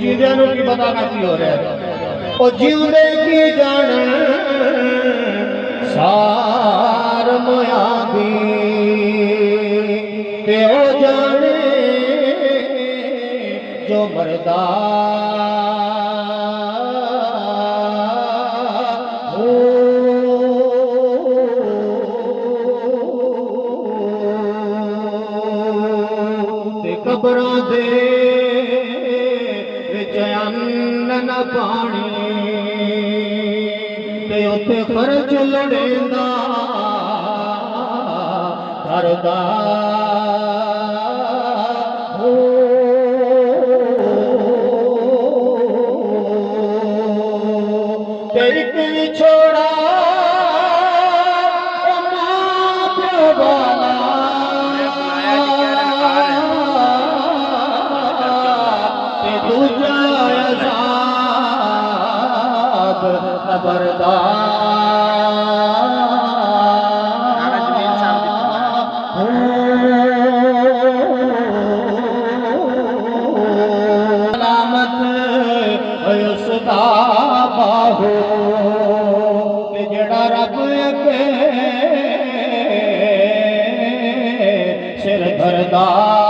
जींदे की बताना की हो रहा है ओ जींदे की जान सार मोया दी ते ओ जाने जो मरदा कबरां दे विच अन्न न पानी ते उत्थे खर्च लड़ेंदा करदा ते इक छोड़ा मां प्यो वाला सलामत बाहो जड़ा रब अगे सिर धरदा।